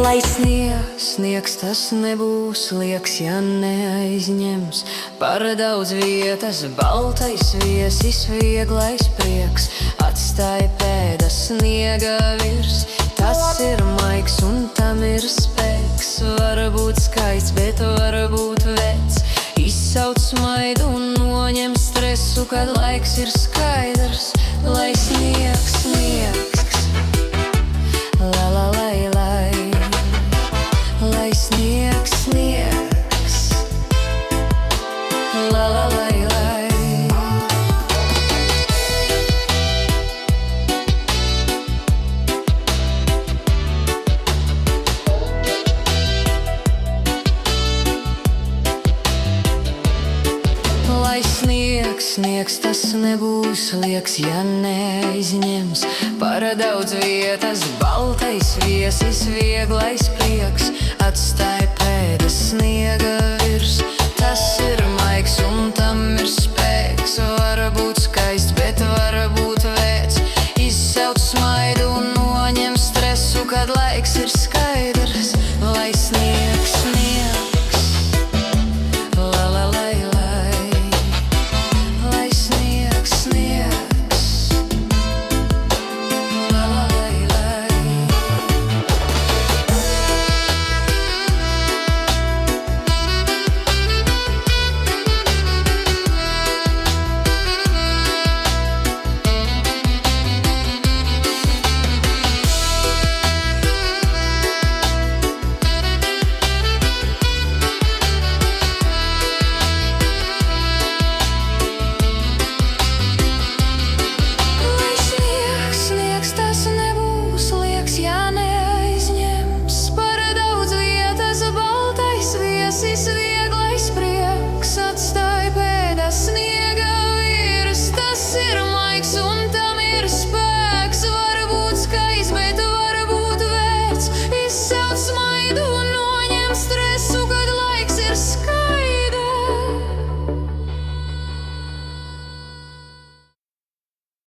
Lai sniegs tas nebūs lieks, ja neaizņems par daudz vietas. Baltais viesis, vieglais prieks, atstāj pēdas sniega virs. Tas ir maigs un tam ir spēks, varbūt skaists, bet varbūt vecs. Izsauc smaidu un noņem stresu, kad laiks ir skaidrs. Lai sniegs, la la lai lai. Lai sniegs, la la lai lai. Lai sniegs, tas nebūs lieks, ja neaizņems par daudz vietas. Baltais viesis, vieglais prieks, atstāj pēdas sniega virs. Tas ir